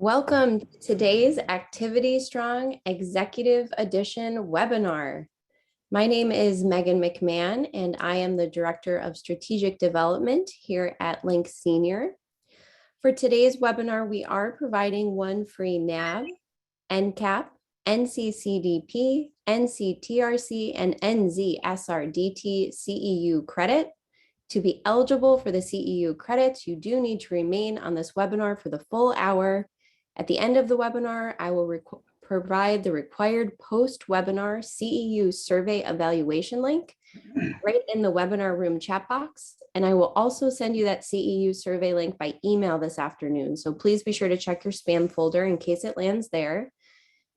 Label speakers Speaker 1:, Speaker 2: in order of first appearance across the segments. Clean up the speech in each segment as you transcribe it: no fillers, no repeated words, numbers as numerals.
Speaker 1: Welcome to today's Activity Strong Executive Edition webinar. My name is Megan McMahon, and I am the Director of Strategic Development here at Link Senior. For today's webinar, we are providing one free NAV, NCAP, NCCDP, NCTRC, and NZSRDT CEU credit. To be eligible for the CEU credits, you do need to remain on this webinar for the full hour. At the end of the webinar, I will provide the required post-webinar CEU survey evaluation link right in the webinar room chat box. And I will also send you that CEU survey link by email this afternoon. So please be sure to check your spam folder in case it lands there.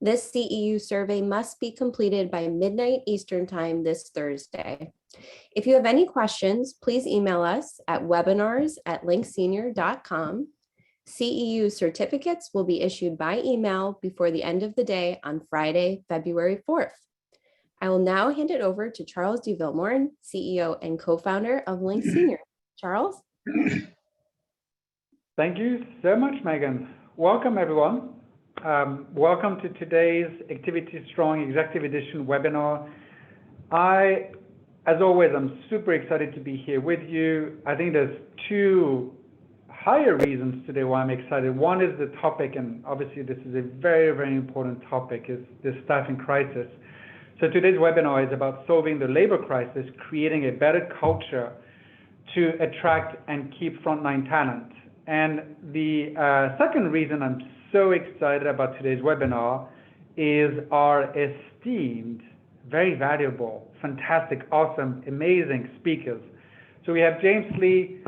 Speaker 1: This CEU survey must be completed by midnight Eastern Time this Thursday. If you have any questions, please email us at webinars@linksenior.com. CEU certificates will be issued by email before the end of the day on Friday, February 4th. I will now hand it over to Charles de Villemorne, CEO and co-founder of Link Senior. Charles?
Speaker 2: Thank you so much, Megan. Welcome, everyone. Welcome to today's Activity Strong Executive Edition webinar. As always, I'm super excited to be here with you. I think there's two higher reasons today why I'm excited. One is the topic, and obviously this is a very, very important topic, is the staffing crisis. So today's webinar is about solving the labor crisis, creating a better culture to attract and keep frontline talent. And the second reason I'm so excited about today's webinar is our esteemed, very valuable, fantastic, awesome, amazing speakers. So we have James Lee,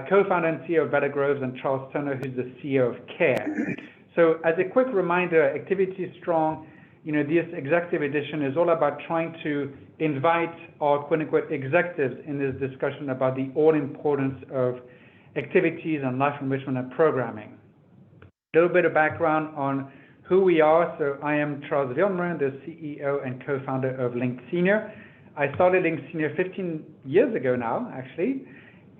Speaker 2: co-founder and CEO of Better Groves, and Charles Turner, who's the CEO of KARE. So as a quick reminder, Activity Strong, this executive edition is all about trying to invite our quote-unquote executives in this discussion about the all-importance of activities and life enrichment and programming. A little bit of background on who we are. So I am Charles de Villemorne, the CEO and co-founder of Link Senior. I started Link Senior 15 years ago now, actually,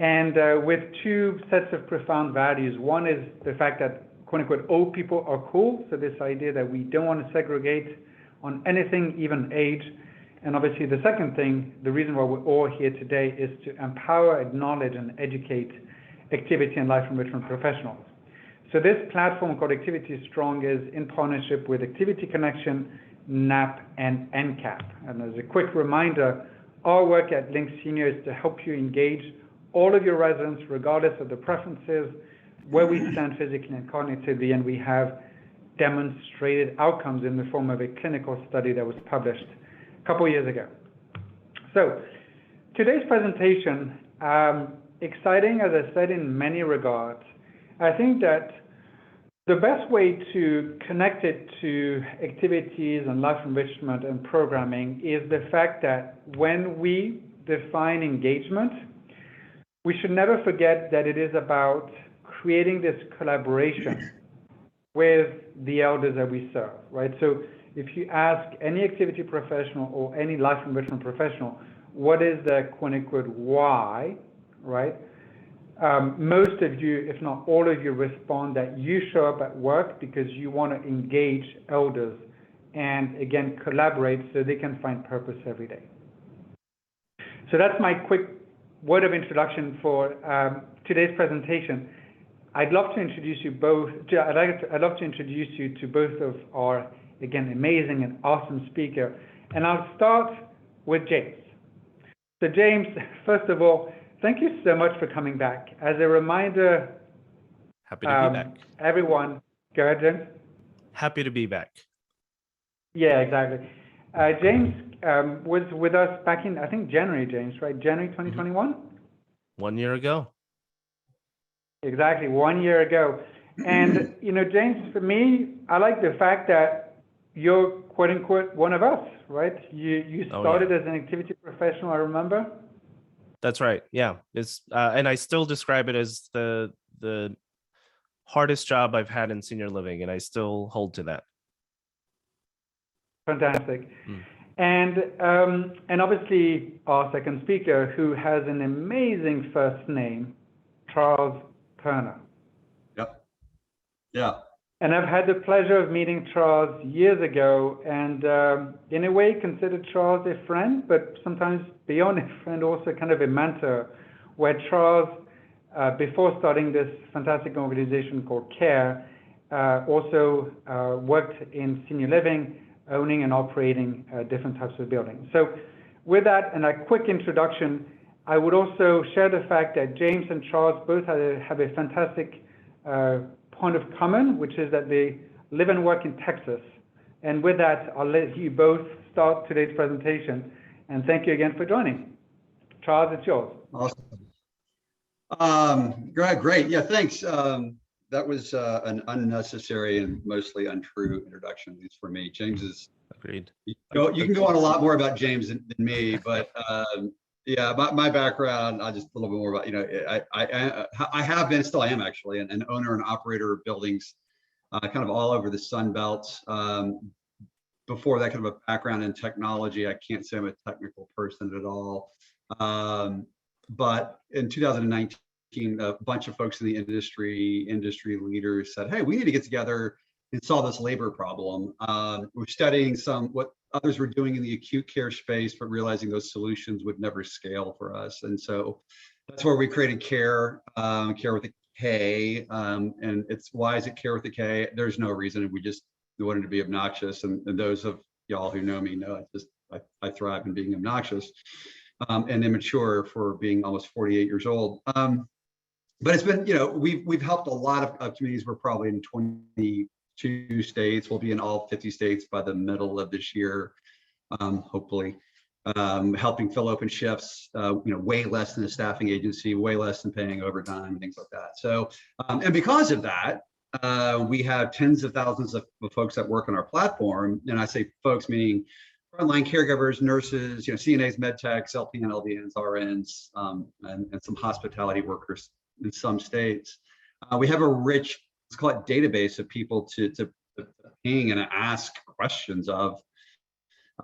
Speaker 2: and with two sets of profound values. One is the fact that, quote unquote, old people are cool. So this idea that we don't want to segregate on anything, even age. And obviously the second thing, the reason why we're all here today, is to empower, acknowledge, and educate activity and life enrichment professionals. So this platform called Activity Strong is in partnership with Activity Connection, NAP, and NCAP. And as a quick reminder, our work at Link Senior is to help you engage all of your residents, regardless of the preferences, where we stand physically and cognitively, and we have demonstrated outcomes in the form of a clinical study that was published a couple years ago. So today's presentation, exciting, as I said, in many regards. I think that the best way to connect it to activities and life enrichment and programming is the fact that when we define engagement, we should never forget that it is about creating this collaboration with the elders that we serve, right? So if you ask any activity professional or any life enrichment professional, what is the quote unquote why, right? Most of you, if not all of you, respond that you show up at work because you want to engage elders and, again, collaborate so they can find purpose every day. So that's my quick word of introduction for today's presentation. I'd love to introduce you both. I'd love to introduce you to both of our, again, amazing and awesome speaker. And I'll start with James. So James, first of all, thank you so much for coming back. As a reminder,
Speaker 3: happy to be back.
Speaker 2: Everyone, go ahead, James.
Speaker 3: Happy to be back.
Speaker 2: Yeah, exactly. James was with us back in, I think, January, James, right? January 2021?
Speaker 3: 1 year ago.
Speaker 2: Exactly, 1 year ago. And, James, for me, I like the fact that you're, quote unquote, one of us, right? You started as an activity professional, I remember.
Speaker 3: That's right. Yeah. It's and I still describe it as the hardest job I've had in senior living, and I still hold to that.
Speaker 2: Fantastic. And obviously our second speaker, who has an amazing first name, Charles Turner.
Speaker 4: Yep. Yeah.
Speaker 2: And I've had the pleasure of meeting Charles years ago, and in a way considered Charles a friend, but sometimes beyond a friend, also kind of a mentor, where Charles, before starting this fantastic organization called KARE, also worked in senior living, owning and operating different types of buildings. So with that and a quick introduction, I would also share the fact that James and Charles both have a fantastic point of common, which is that they live and work in Texas. And with that, I'll let you both start today's presentation. And thank you again for joining. Charles, it's yours.
Speaker 4: Awesome. Great. Yeah, thanks. That was an unnecessary and mostly untrue introduction, at least for me. James is
Speaker 3: Agreed.
Speaker 4: You can go on a lot more about James than me, but yeah, my background, I'll just a little bit more about, I have been, still I am actually, an owner and operator of buildings kind of all over the Sun Belt. Before that, kind of a background in technology. I can't say I'm a technical person at all. But in 2019, a bunch of folks in the industry leaders said, hey, we need to get together and solve this labor problem. We're studying what others were doing in the acute care space, but realizing those solutions would never scale for us. And so that's where we created KARE, KARE with a K. And why is it KARE with a K? There's no reason. We just wanted to be obnoxious. And those of y'all who know me know I thrive in being obnoxious and immature for being almost 48 years old. But it's been, we've helped a lot of communities. We're probably in 22 states. We'll be in all 50 states by the middle of this year, hopefully. Helping fill open shifts, way less than a staffing agency, way less than paying overtime, things like that. So, and because of that, we have tens of thousands of folks that work on our platform. And I say folks, meaning frontline caregivers, nurses, CNAs, med techs, LPN, LVNs, RNs, and some hospitality workers in some states. We have a rich, let's call it, database of people to ping and ask questions of.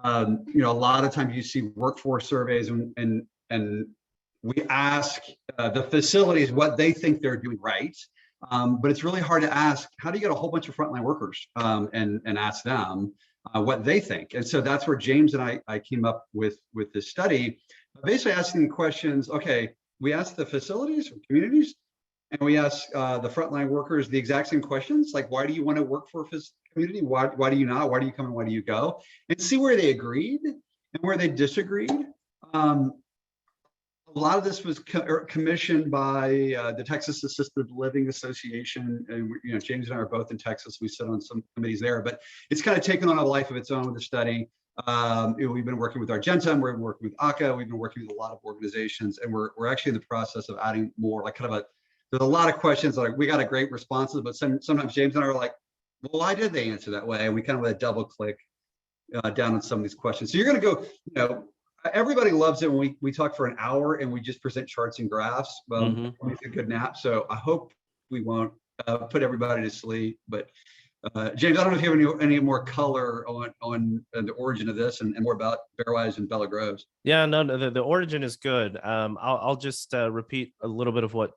Speaker 4: A lot of times you see workforce surveys and we ask the facilities what they think they're doing right. But it's really hard to ask, how do you get a whole bunch of frontline workers and ask them what they think? And so that's where James and I came up with this study, basically asking the questions, okay, we ask the facilities or communities, and we ask the frontline workers the exact same questions, like, why do you want to work for a community? Why do you not? Why do you come and why do you go? And see where they agreed and where they disagreed. A lot of this was commissioned by the Texas Assisted Living Association, and James and I are both in Texas. We sit on some committees there, but it's kind of taken on a life of its own with the study. We've been working with Argentum, we've been working with ACA, we've been working with a lot of organizations, and we're actually in the process of adding more, like there's a lot of questions like we got a great responses, but sometimes James and I are like, well, why did they answer that way? And we kind of let double click down on some of these questions. So you're going to go, everybody loves it when we talk for an hour and we just present charts and graphs. Well, it's a good nap. So I hope we won't put everybody to sleep. But James, I don't know if you have any more color on the origin of this and more about Bearwise and Bella Groves.
Speaker 3: Yeah, no, the origin is good. I'll just repeat a little bit of what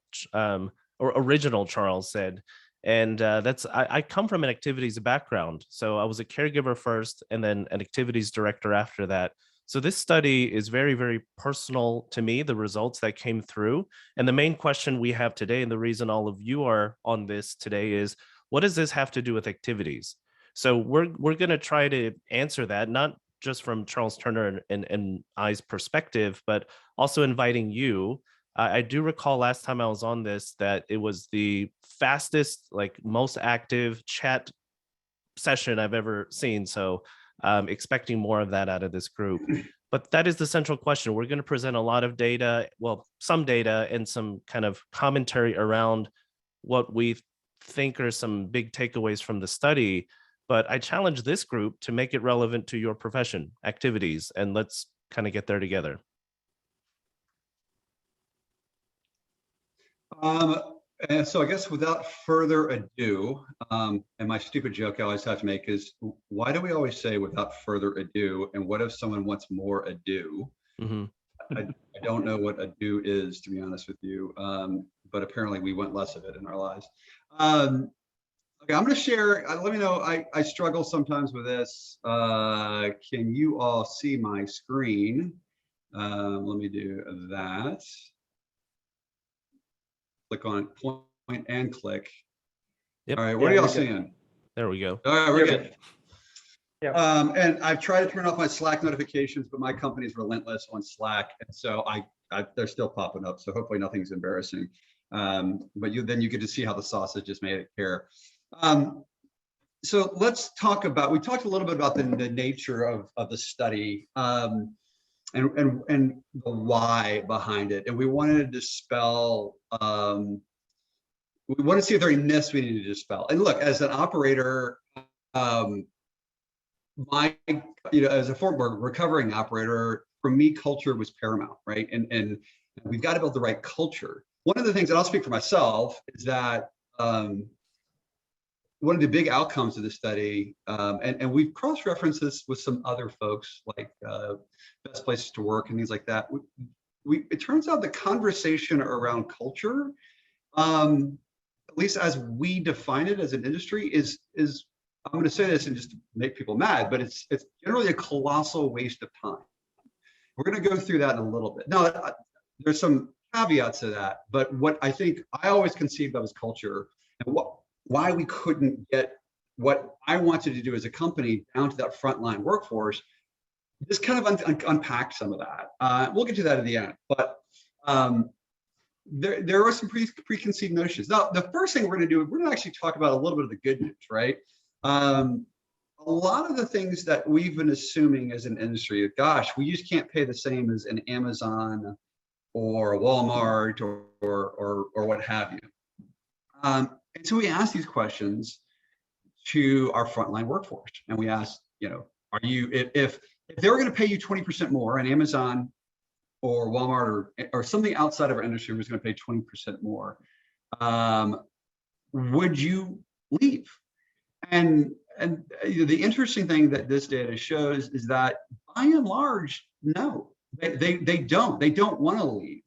Speaker 3: original Charles said. And I come from an activities background. So I was a caregiver first and then an activities director after that. So this study is very, very personal to me, the results that came through. And the main question we have today, and the reason all of you are on this today, is what does this have to do with activities? So we're going to try to answer that, not just from Charles Turner and I's perspective, but also inviting you. I do recall last time I was on this that it was the fastest, most active chat session I've ever seen. So expecting more of that out of this group. But that is the central question. We're going to present a lot of data, well, some data and some kind of commentary around what we think are some big takeaways from the study. But I challenge this group to make it relevant to your profession, activities, and let's kind of get there together.
Speaker 4: And so I guess without further ado, and my stupid joke I always have to make is, why do we always say without further ado? And what if someone wants more ado? I don't know what ado is, to be honest with you, but apparently we want less of it in our lives. Okay, I'm going to share. Let me know. I struggle sometimes with this. Can you all see my screen? Let me do that. Click on point and click.
Speaker 3: Yep.
Speaker 4: All right, what are y'all seeing?
Speaker 3: There we go.
Speaker 4: All right, we're
Speaker 2: Yep.
Speaker 4: good.
Speaker 2: Yep.
Speaker 4: And I've tried to turn off my Slack notifications, but my company is relentless on Slack, and so they're still popping up. So hopefully nothing's embarrassing. But then you get to see how the sausage is made at KARE. So let's talk about. We talked a little bit about the nature of the study. And the why behind it, and we wanted to dispel. We want to see if there are any myths we need to dispel. And look, as an operator, as a former recovering operator, for me, culture was paramount, right? And we've got to build the right culture. One of the things, and I'll speak for myself, is that one of the big outcomes of the study, and we've cross-referenced this with some other folks, like best places to work and things like that. It turns out the conversation around culture, at least as we define it as an industry, is I'm going to say this and just to make people mad, but it's generally a colossal waste of time. We're going to go through that in a little bit. Now, there's some caveats to that, but what I think I always conceived of as culture, and why we couldn't get what I wanted to do as a company down to that frontline workforce, this kind of unpacked some of that. We'll get to that at the end, but there are some preconceived notions. Now, the first thing we're going to do, we're going to actually talk about a little bit of the good news, right? A lot of the things that we've been assuming as an industry, gosh, we just can't pay the same as an Amazon or a Walmart or what have you. And so we asked these questions to our frontline workforce, and we asked, are you, if they were going to pay you 20% more, and Amazon or Walmart or something outside of our industry was going to pay 20% more, would you leave? And the interesting thing that this data shows is that by and large, no, they don't want to leave.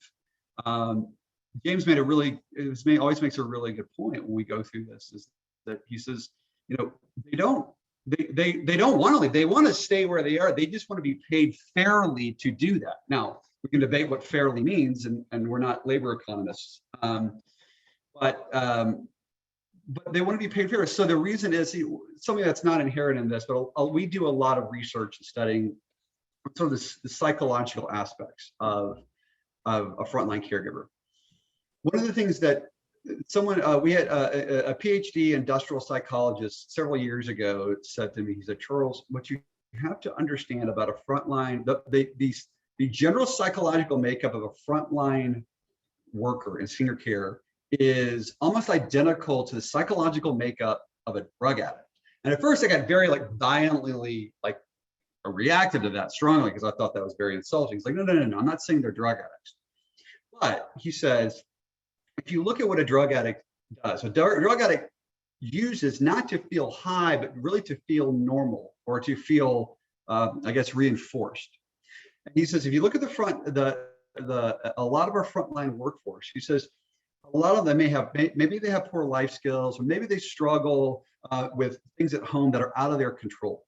Speaker 4: James always makes a really good point when we go through this, is that he says, they don't want to leave. They want to stay where they are. They just want to be paid fairly to do that. Now, we can debate what fairly means, and we're not labor economists, but they want to be paid fair. So the reason is something that's not inherent in this, but we do a lot of research and studying sort of the psychological aspects of a frontline caregiver. One of the things that we had a PhD industrial psychologist several years ago said to me, he said, Charles, what you have to understand about a frontline, the general psychological makeup of a frontline worker in senior care is almost identical to the psychological makeup of a drug addict. And at first I got very violently reactive to that strongly, because I thought that was very insulting. He's like, no, I'm not saying they're drug addicts. But he says, if you look at what a drug addict does, a drug addict uses not to feel high, but really to feel normal, or to feel, reinforced. And he says, if you look at a lot of our frontline workforce, he says, a lot of them maybe they have poor life skills, or maybe they struggle with things at home that are out of their control.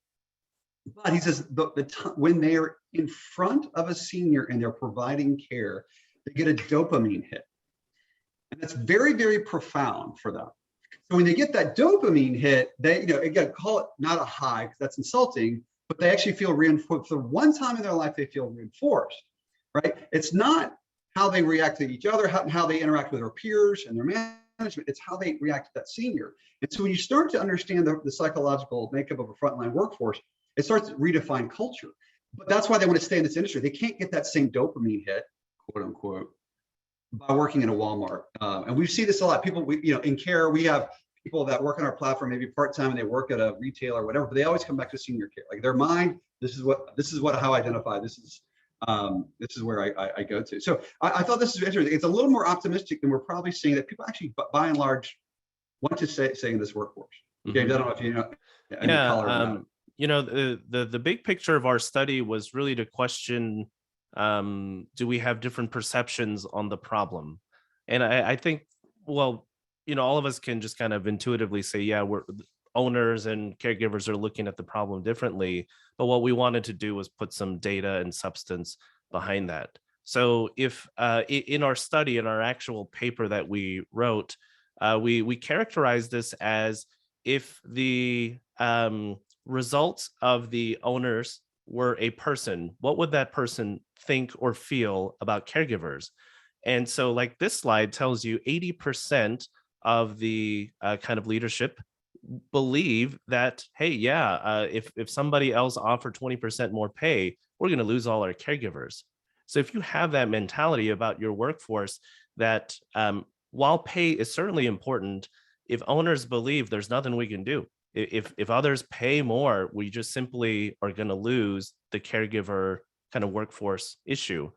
Speaker 4: But he says, when they're in front of a senior and they're providing care, they get a dopamine hit. And that's very, very profound for them. So when they get that dopamine hit, they, again, call it not a high, because that's insulting, but they actually feel reinforced. For one time in their life, they feel reinforced, right? It's not how they react to each other, how they interact with their peers and their management, it's how they react to that senior. And so when you start to understand the psychological makeup of a frontline workforce, it starts to redefine culture. But that's why they want to stay in this industry. They can't get that same dopamine hit, quote unquote, by working in a Walmart. And we see this a lot. People, in KARE, we have people that work on our platform, maybe part-time, and they work at a retailer or whatever, but they always come back to senior care. Like their mind, this is how I identify. This is where I go to. So I thought this is interesting. It's a little more optimistic than we're probably seeing, that people actually, by and large, want to stay in this workforce. James, I don't know if you know any color on that.
Speaker 3: The big picture of our study was really to question, do we have different perceptions on the problem? And I think, well, all of us can just kind of intuitively say, yeah, we're owners and caregivers are looking at the problem differently. But what we wanted to do was put some data and substance behind that. So if in our study, in our actual paper that we wrote, we characterize this as if the results of the owners were a person, what would that person think or feel about caregivers? And so like this slide tells you 80% of the kind of leadership believe that, hey, yeah, if somebody else offered 20% more pay, we're going to lose all our caregivers. So if you have that mentality about your workforce, that while pay is certainly important, if owners believe there's nothing we can do, if others pay more, we just simply are going to lose the caregiver kind of workforce issue.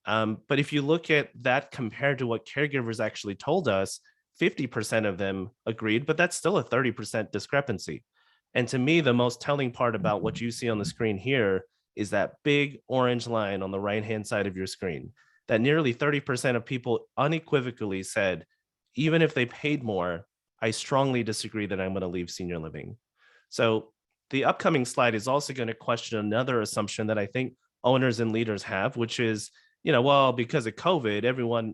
Speaker 3: But if you look at that compared to what caregivers actually told us, 50% of them agreed, but that's still a 30% discrepancy. And to me, the most telling part about what you see on the screen here is that big orange line on the right-hand side of your screen, that nearly 30% of people unequivocally said, even if they paid more, I strongly disagree that I'm going to leave senior living. So the upcoming slide is also going to question another assumption that I think owners and leaders have, which is, well, because of COVID,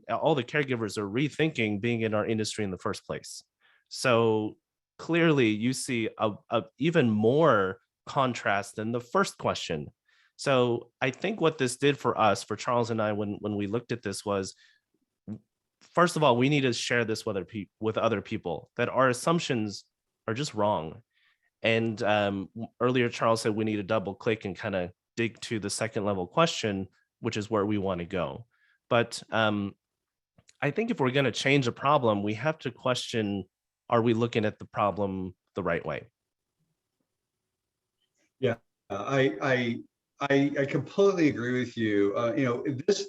Speaker 3: all the caregivers are rethinking being in our industry in the first place. So clearly you see a even more contrast than the first question. So I think what this did for us, for Charles and I, when we looked at this was, first of all, we need to share this with other people, that our assumptions are just wrong. And earlier, Charles said we need to double click and kind of dig to the second level question, which is where we want to go. But I think if we're going to change a problem, we have to question, are we looking at the problem the right way?
Speaker 4: Yeah, I completely agree with you. This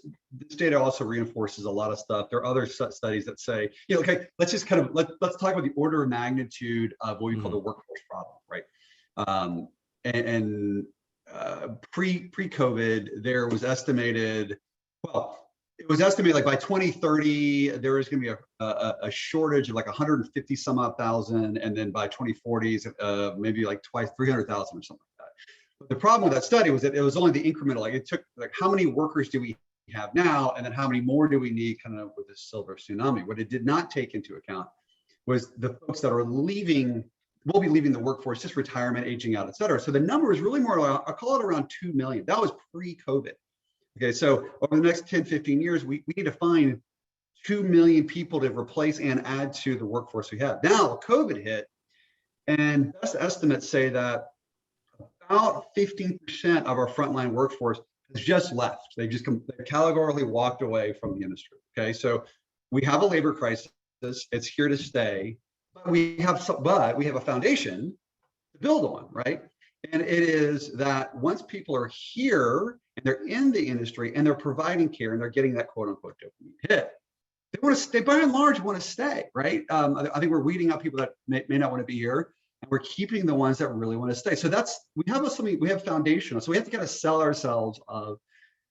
Speaker 4: data also reinforces a lot of stuff. There are other studies that say, okay, let's just kind of let's talk about the order of magnitude of what we call the workforce problem, right? Pre-COVID, there was estimated, it was estimated like by 2030 there was going to be a shortage of like 150 some odd thousand, and then by 2040s maybe like twice 300,000 or something like that. But the problem with that study was that it was only the incremental, like it took like how many workers do we have now, and then how many more do we need kind of with this silver tsunami. What it did not take into account was the folks that are leaving, will be leaving the workforce, just retirement, aging out, et cetera. So the number is really more, I'll call it around 2 million. That was pre-COVID. Okay, so over the next 10, 15 years, we need to find 2 million people to replace and add to the workforce we have. Now, COVID hit, and best estimates say that about 15% of our frontline workforce has just left. They categorically walked away from the industry. Okay, so we have a labor crisis. It's here to stay, but we have a foundation to build on, right? And it is that once people are here and they're in the industry and they're providing care and they're getting that quote unquote dopamine hit, they want to stay, by and large want to stay, right? I think we're weeding out people that may not want to be here, and we're keeping the ones that really want to stay. So we have foundational. So we have to kind of sell ourselves of,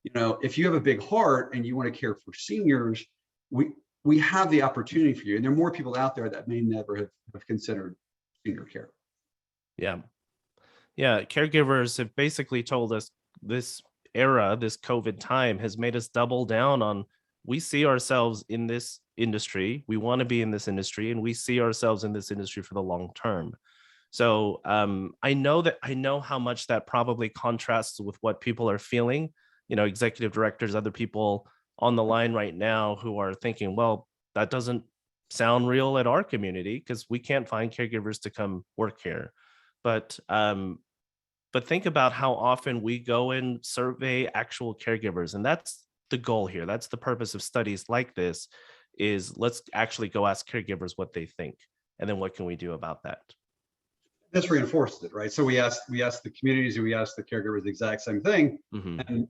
Speaker 4: if you have a big heart and you want to care for seniors, we have the opportunity for you. And there are more people out there that may never have considered senior care.
Speaker 3: Yeah. Yeah, caregivers have basically told us this era, this COVID time has made us double down on, we see ourselves in this industry, we want to be in this industry, and we see ourselves in this industry for the long term. So I know how much that probably contrasts with what people are feeling, executive directors, other people on the line right now who are thinking, well, that doesn't sound real at our community because we can't find caregivers to come work here. But think about how often we go and survey actual caregivers. And that's the goal here. That's the purpose of studies like this, is let's actually go ask caregivers what they think. And then what can we do about that?
Speaker 4: This reinforces it, right? So we asked the communities, and we asked the caregivers the exact same thing. And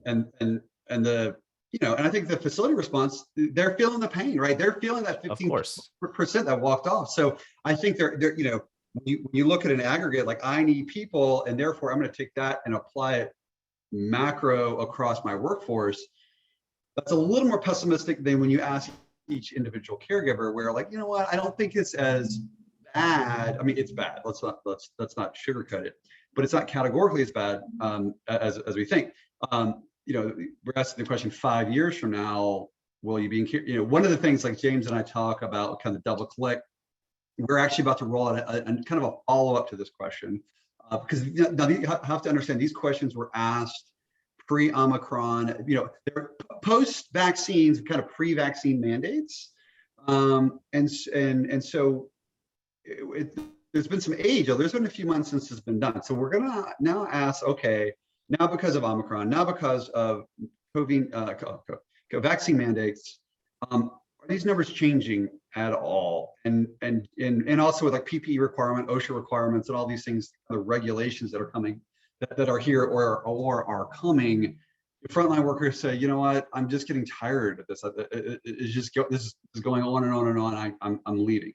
Speaker 4: I think the facility response, they're feeling the pain, right? They're feeling that 15% that walked off. So I think they're when you look at an aggregate, like I need people, and therefore I'm going to take that and apply it macro across my workforce. That's a little more pessimistic than when you ask each individual caregiver where like, you know what, I don't think it's as bad. I mean, it's bad. Let's not sugarcoat it, but it's not categorically as bad as we think. You know, we're asking the question 5 years from now, will you be in, you know, one of the things like James and I talk about kind of double click, we're actually about to roll out a kind of a follow-up to this question because now you have to understand these questions were asked pre-Omicron, you know, they're post-vaccines, kind of pre-vaccine mandates. And so there's been some age, there's been a few months since it's been done. So we're gonna now ask, okay, now because of Omicron, now because of COVID, vaccine mandates, are these numbers changing at all? And also with like PPE requirement, OSHA requirements, and all these things, the regulations that are coming, that are here or are coming, frontline workers say, you know what, I'm just getting tired of this. This is going on and on and on. I'm leaving.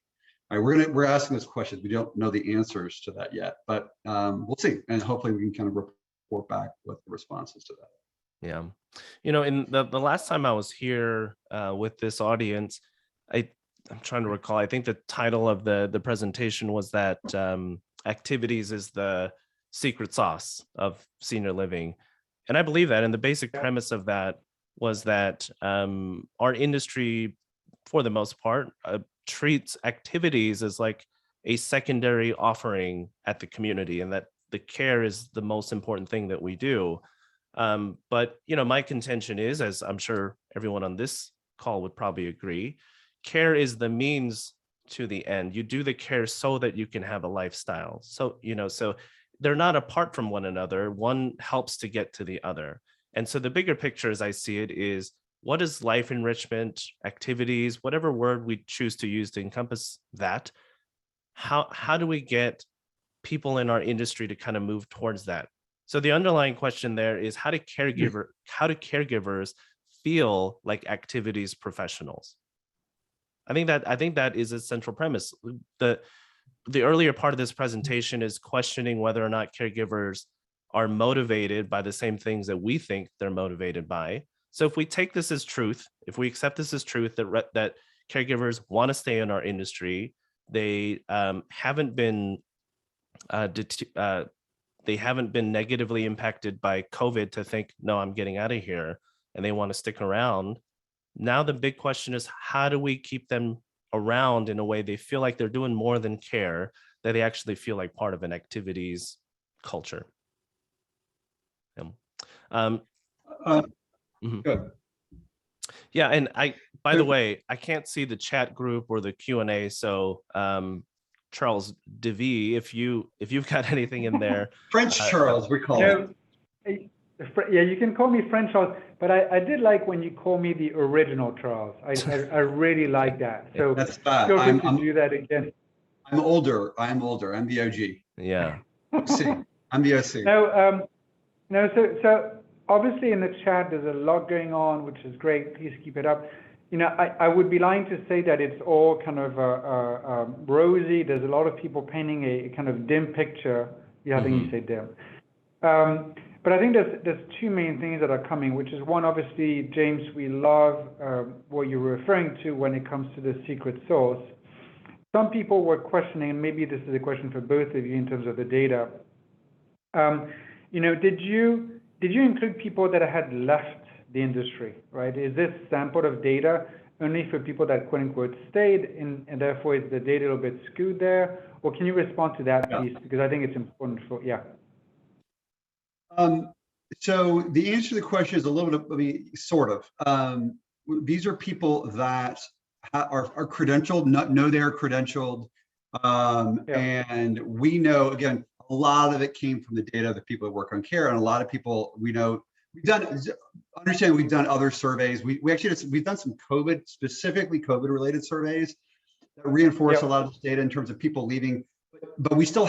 Speaker 4: All right, we're asking this question. We don't know the answers to that yet, but we'll see, and hopefully we can kind of report back with the responses to that.
Speaker 3: Yeah, you know, in the last time I was here with this audience, I'm trying to recall. I think the title of the presentation was that activities is the secret sauce of senior living, and I believe that. And the basic premise of that was that our industry, for the most part, treats activities as like a secondary offering at the community, and that the care is the most important thing that we do. But you know, my contention is, as I'm sure everyone on this call would probably agree, care is the means to the end. You do the care so that you can have a lifestyle. So, you know, so they're not apart from one another. One helps to get to the other. And so the bigger picture, as I see it, is what is life enrichment, activities, whatever word we choose to use to encompass that. How do we get people in our industry to kind of move towards that? So the underlying question there is how do caregivers feel like activities professionals? I think that is a central premise. The earlier part of this presentation is questioning whether or not caregivers are motivated by the same things that we think they're motivated by. So if we take this as truth, if we accept this as truth, that caregivers want to stay in our industry, they haven't been negatively impacted by COVID to think, no, I'm getting out of here, and they want to stick around. Now the big question is, how do we keep them around in a way they feel like they're doing more than care, that they actually feel like part of an activities culture?
Speaker 4: Good.
Speaker 3: Yeah, and by the way, I can't see the chat group or the Q&A, so Charles DeVee, if you've got anything in there.
Speaker 4: French Charles, we call it.
Speaker 2: Yeah, you can call me French Charles, but I did like when you call me the original Charles. I really like that. So
Speaker 4: that's bad.
Speaker 2: feel free to do that again.
Speaker 4: I'm older. I'm the OG.
Speaker 3: Yeah.
Speaker 4: I'm the OC.
Speaker 2: No, so obviously in the chat there's a lot going on, which is great. Please keep it up. You know, I would be lying to say that it's all kind of rosy. There's a lot of people painting a kind of dim picture. Yeah, I think you say dim. But I think there's two main things that are coming, which is one, obviously, James, we love what you're referring to when it comes to the secret sauce. Some people were questioning, and maybe this is a question for both of you in terms of the data. You know, did you include people that had left the industry, right? Is this sample of data only for people that quote unquote stayed, and therefore is the data a little bit skewed there? Or can you respond to that piece? Because I think it's important for,
Speaker 4: So the answer to the question is a little bit, I mean, sort of. These are people that are credentialed, know they're credentialed. And we know, again, a lot of it came from the data of the people that work on care, and a lot of people we know, we've done other surveys. We've done some specifically COVID related surveys that reinforce a lot of this data in terms of people leaving, but we still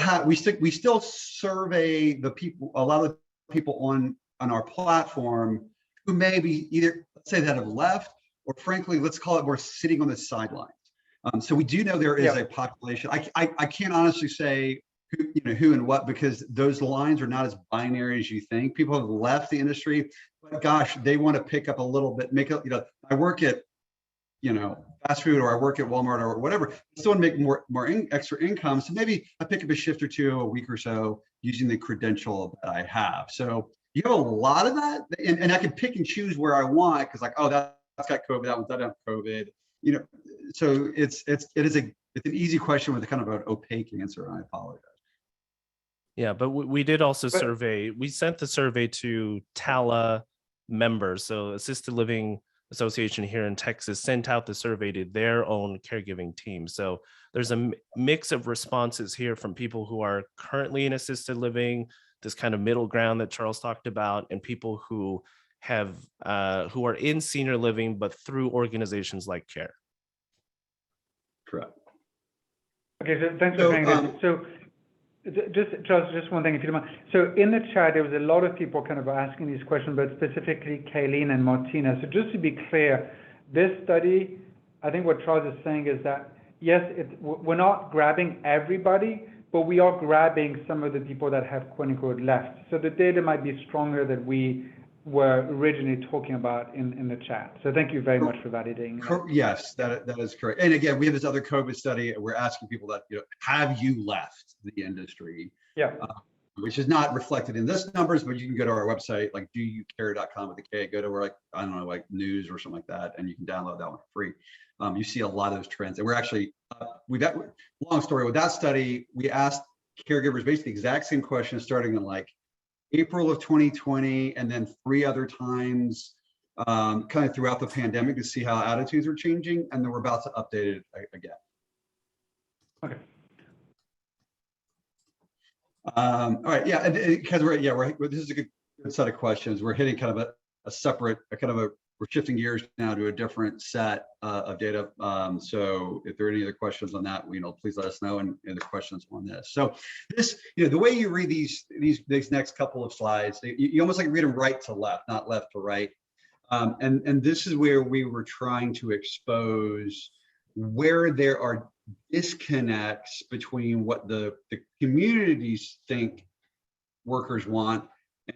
Speaker 4: survey the people, a lot of people on our platform who may be either, let's say, that have left, or frankly, let's call it more sitting on the sidelines. So we do know there is a population. I can't honestly say who and what, because those lines are not as binary as you think. People have left the industry, but gosh, they want to pick up a little bit, I work at fast food, or I work at Walmart or whatever. I still want to make more extra income. So maybe I pick up a shift or two a week or so using the credential that I have. So you have a lot of that, and I can pick and choose where I want, because like, oh, that's got COVID, that one's not have COVID. So it's an easy question with a kind of an opaque answer, and I apologize.
Speaker 3: Yeah, but we did also survey. We sent the survey to TALA members. So Assisted Living Association here in Texas sent out the survey to their own caregiving team. So there's a mix of responses here from people who are currently in assisted living, this kind of middle ground that Charles talked about, and people who have who are in senior living, but through organizations like KARE.
Speaker 4: Correct.
Speaker 2: Okay, so thanks for sharing this. So just one thing, if you don't mind. So in the chat, there was a lot of people kind of asking these questions, but specifically Kayleen and Martina. So just to be clear, this study, I think what Charles is saying is that, yes, we're not grabbing everybody, but we are grabbing some of the people that have quote unquote left. So the data might be stronger than we were originally talking about in the chat. So thank you very much for validating that.
Speaker 4: Yes, that is correct. And again, we have this other COVID study. We're asking people that, have you left the industry?
Speaker 2: Yeah.
Speaker 4: Which is not reflected in this numbers, but you can go to our website, like doyoukare.com with the K, go to where, like, I don't know, like news or something like that, and you can download that one for free. You see a lot of those trends. And we're actually, long story with that study, we asked caregivers basically the exact same question starting in like April of 2020, and then 3 other times kind of throughout the pandemic to see how attitudes are changing, and then we're about to update it again.
Speaker 2: Okay.
Speaker 4: All right, yeah, because this is a good set of questions. We're hitting kind of a separate, we're shifting gears now to a different set of data. So if there are any other questions on that, please let us know, and the questions on this. So this, the way you read these next couple of slides, you almost like read them right to left, not left to right. And this is where we were trying to expose where there are disconnects between what the communities think workers want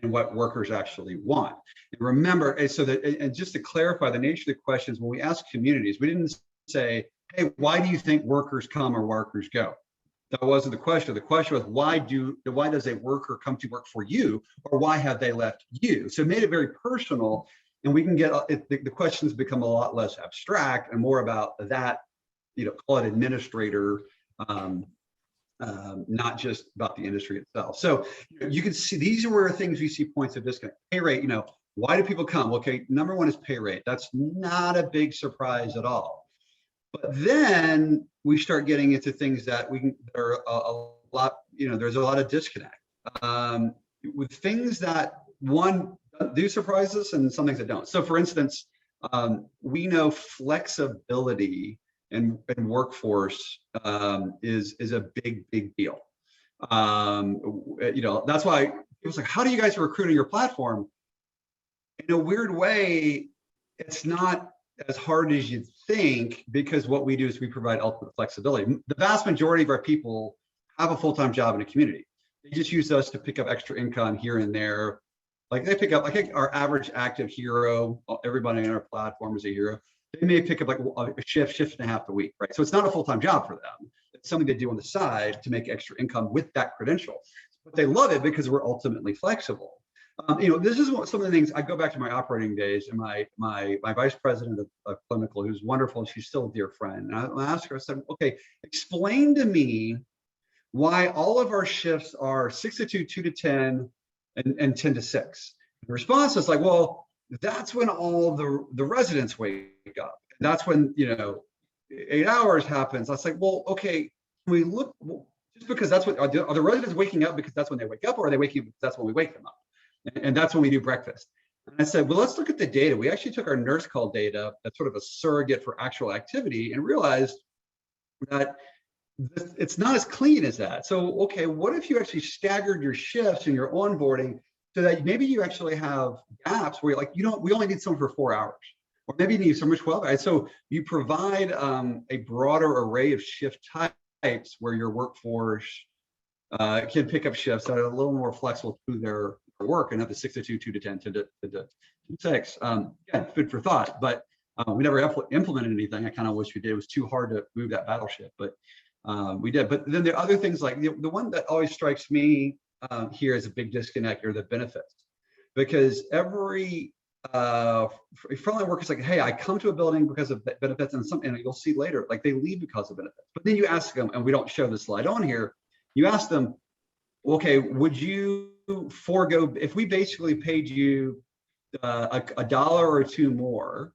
Speaker 4: and what workers actually want. And remember, and just to clarify the nature of the questions, when we ask communities, we didn't say, hey, why do you think workers come or workers go? That wasn't the question. The question was, why does a worker come to work for you, or why have they left you? So it made it very personal, and we can get the questions become a lot less abstract and more about that, call it administrator, not just about the industry itself. So you can see these are where things we see points of disconnect. Pay rate, why do people come? Okay, number one is pay rate. That's not a big surprise at all. But then we start getting into things that are a lot, there's a lot of disconnect with things that do surprise us and some things that don't. So for instance, we know flexibility and workforce is a big deal. That's why it was like, how do you guys recruit on your platform? In a weird way, it's not as hard as you'd think, because what we do is we provide ultimate flexibility. The vast majority of our people have a full-time job in a community. They just use us to pick up extra income here and there. Like they pick up, I think our average active hero, everybody on our platform is a hero. They may pick up like a shift and a half a week, right? So it's not a full-time job for them. It's something they do on the side to make extra income with that credential. But they love it because we're ultimately flexible. This is some of the things. I go back to my operating days, and my vice president of clinical, who's wonderful, and she's still a dear friend. And I asked her, I said, okay, explain to me why all of our shifts are 6 to 2, 2 to 10, and 10 to 6. The response is like, well, that's when all the residents wake up. That's when 8 hours happens. I was like, well, okay, we look, just because that's what are the residents waking up because that's when they wake up, or are they waking up because that's when we wake them up? And that's when we do breakfast. And I said, well, let's look at the data. We actually took our nurse call data, that's sort of a surrogate for actual activity, and realized that it's not as clean as that. So, okay, what if you actually staggered your shifts and your onboarding so that maybe you actually have gaps where you're like, we only need someone for 4 hours, or maybe you need someone for 12 hours. So you provide a broader array of shift types where your workforce can pick up shifts that are a little more flexible to their work, and have the 6 to 2, 2 to 10, 10 to 6. Again, food for thought. But We never implemented anything. I kind of wish we did. It was too hard to move that battleship, but we did. But then there are other things like the one that always strikes me here as a big disconnect are the benefits, because every frontline workers like, hey, I come to a building because of benefits, and you'll see later, like they leave because of benefits. But then you ask them, and we don't show the slide on here. You ask them, okay, would you forego if we basically paid you a dollar or two more?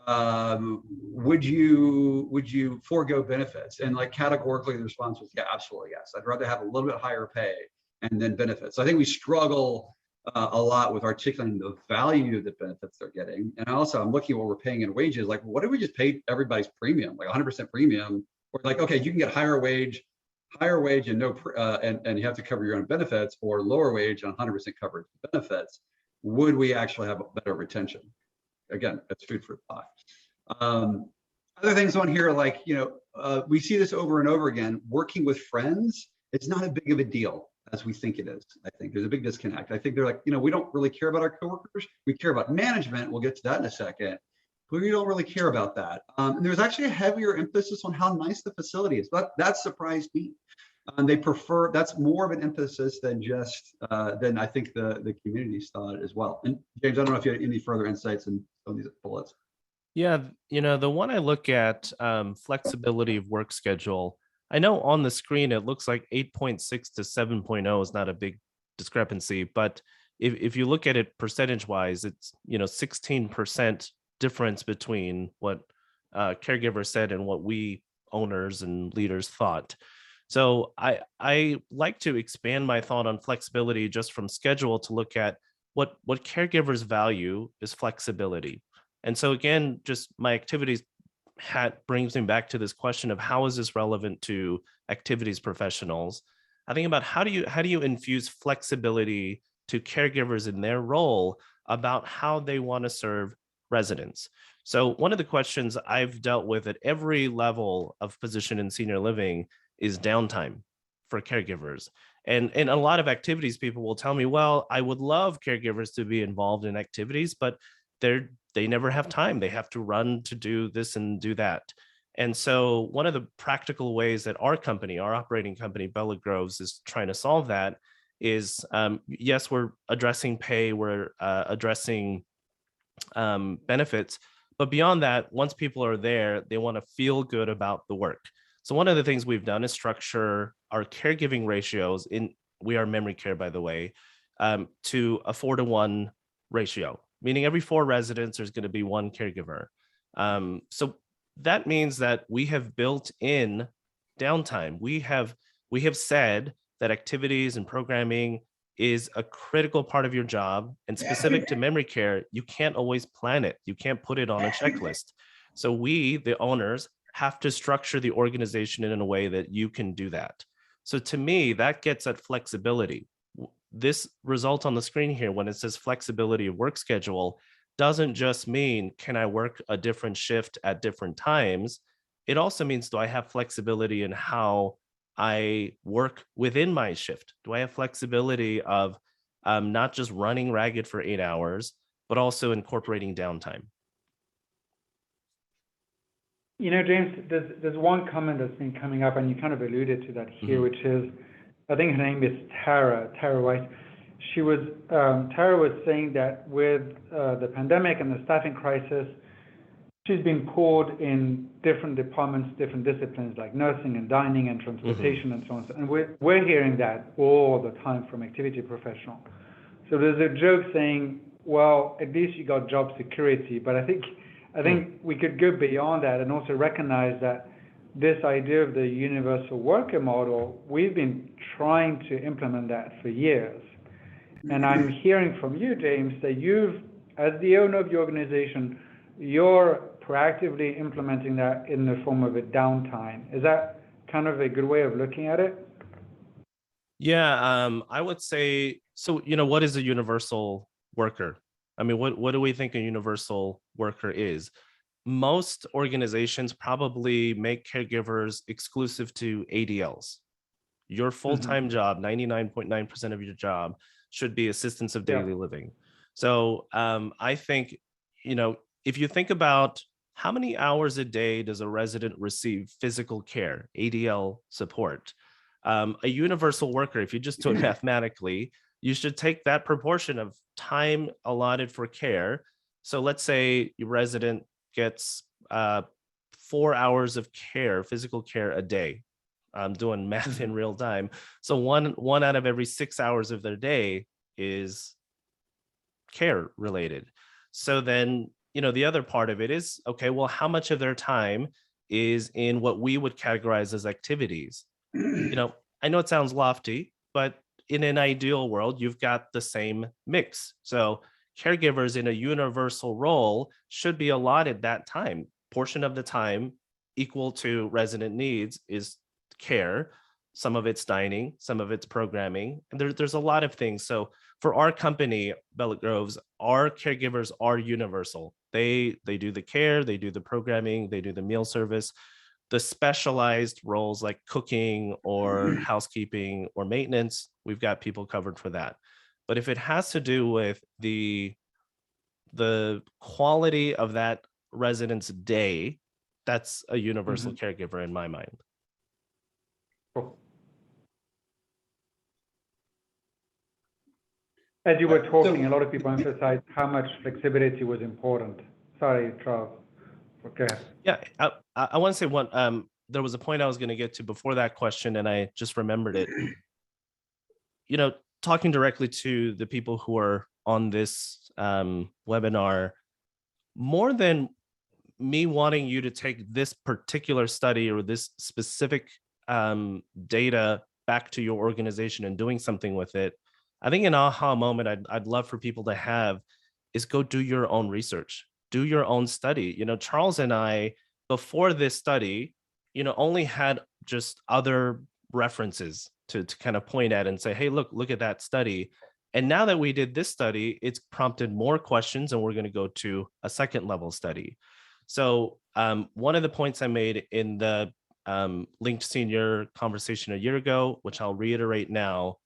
Speaker 4: Would you forego benefits? And like categorically the response was, yeah, absolutely yes. I'd rather have a little bit higher pay and then benefits. So I think we struggle a lot with articulating the value of the benefits they're getting. And also I'm looking at what we're paying in wages, like what if we just paid everybody's premium, like 100% premium, or like, okay, you can get higher wage and no and you have to cover your own benefits, or lower wage and 100% coverage benefits. Would we actually have a better retention? Again, that's food for thought. Other things on here, like, we see this over and over again, working with friends, it's not as big of a deal as we think it is. I think there's a big disconnect. I think they're like, we don't really care about our coworkers. We care about management. We'll get to that in a second, but we don't really care about that. And there's actually a heavier emphasis on how nice the facility is, but that surprised me. They prefer, that's more of an emphasis than just, than I think the communities thought as well. And James, I don't know if you had any further insights in some of these bullets.
Speaker 3: Yeah, the one I look at, flexibility of work schedule, I know on the screen it looks like 8.6 to 7.0 is not a big discrepancy, but if you look at it percentage wise, it's 16% difference between what caregivers said and what we owners and leaders thought. So I like to expand my thought on flexibility just from schedule to look at what caregivers value is flexibility. And so again, just my activities hat brings me back to this question of how is this relevant to activities professionals? I think about how do you infuse flexibility to caregivers in their role about how they want to serve residents. So one of the questions I've dealt with at every level of position in senior living is downtime for caregivers. And in a lot of activities, people will tell me, well, I would love caregivers to be involved in activities, but they never have time. They have to run to do this and do that. And so one of the practical ways that our company, our operating company, Bella Groves, is trying to solve that is, yes, we're addressing pay, we're addressing benefits, but beyond that, once people are there, they want to feel good about the work. So one of the things we've done is structure our caregiving ratios we are memory care, by the way, to a 4-to-1 ratio, meaning every 4 residents, there's going to be 1 caregiver. So that means that we have built in downtime. We have said that activities and programming is a critical part of your job, and specific to memory care, you can't always plan it. You can't put it on a checklist. So we, the owners, have to structure the organization in a way that you can do that. So to me, that gets at flexibility. This result on the screen here, when it says flexibility of work schedule, doesn't just mean, can I work a different shift at different times? It also means, do I have flexibility in how I work within my shift? Do I have flexibility of not just running ragged for 8 hours, but also incorporating downtime?
Speaker 2: James, there's one comment that's been coming up, and you kind of alluded to that here, which is, I think her name is Tara White. Tara was saying that with the pandemic and the staffing crisis, she's been pulled in different departments, different disciplines like nursing and dining and transportation and so on. And we're hearing that all the time from activity professionals. So there's a joke saying, well, at least you got job security, but I think we could go beyond that and also recognize that this idea of the universal worker model, we've been trying to implement that for years. And I'm hearing from you, James, that you've, as the owner of your organization, you're proactively implementing that in the form of a downtime. Is that kind of a good way of looking at it?
Speaker 3: Yeah, I would say, so, what is a universal worker? I mean, what do we think a universal worker is? Most organizations probably make caregivers exclusive to ADLs. Your full-time job, 99.9% of your job should be assistance of daily living. So I think, if you think about how many hours a day does a resident receive physical care, ADL support? A universal worker, if you just do it mathematically, you should take that proportion of time allotted for care. So let's say your resident gets 4 hours of care, physical care a day. I'm doing math in real time. So one out of every 6 hours of their day is care related. So then, the other part of it is, okay, well, how much of their time is in what we would categorize as activities? I know it sounds lofty, but in an ideal world, you've got the same mix. So caregivers in a universal role should be allotted that time. Portion of the time equal to resident needs is care. Some of it's dining, some of it's programming, and there's a lot of things. So for our company, Bellet Groves, our caregivers are universal. They do the care, they do the programming, they do the meal service. The specialized roles like cooking or housekeeping or maintenance, we've got people covered for that. But if it has to do with the quality of that resident's day, that's a universal caregiver in my mind.
Speaker 2: Cool. As you were talking, a lot of people emphasized how much flexibility was important. Sorry, Charles. Okay.
Speaker 3: Yeah, I want to say one. There was a point I was going to get to before that question, and I just remembered it. Talking directly to the people who are on this webinar, more than me wanting you to take this particular study or this specific data back to your organization and doing something with it, I think an aha moment I'd love for people to have is go do your own research, do your own study. Charles and I, before this study, only had just other references to kind of point at and say, hey, look at that study. And now that we did this study, it's prompted more questions, and we're going to go to a second level study. So one of the points I made in the linked senior conversation a year ago, which I'll reiterate now,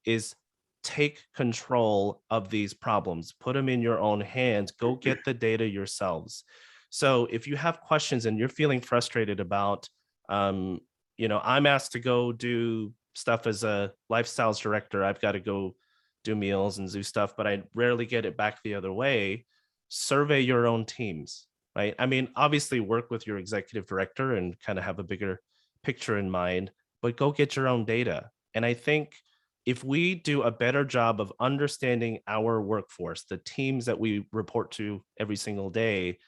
Speaker 3: is take control of these problems, put them in your own hands, go get the data yourselves. So if you have questions and you're feeling frustrated about, I'm asked to go do stuff as a lifestyles director, I've got to go do meals and do stuff, but I rarely get it back the other way. Survey your own teams, right? I mean, obviously work with your executive director and kind of have a bigger picture in mind, but go get your own data. And I think if we do a better job of understanding our workforce, the teams that we report to every single day,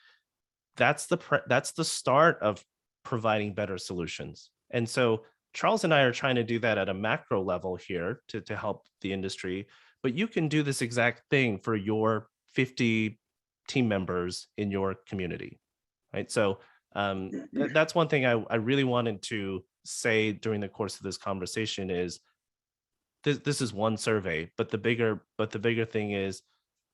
Speaker 3: that's the start of providing better solutions. And so Charles and I are trying to do that at a macro level here to help the industry, but you can do this exact thing for your 50 team members in your community, right? So that's one thing I really wanted to say during the course of this conversation is this is one survey, but the bigger thing is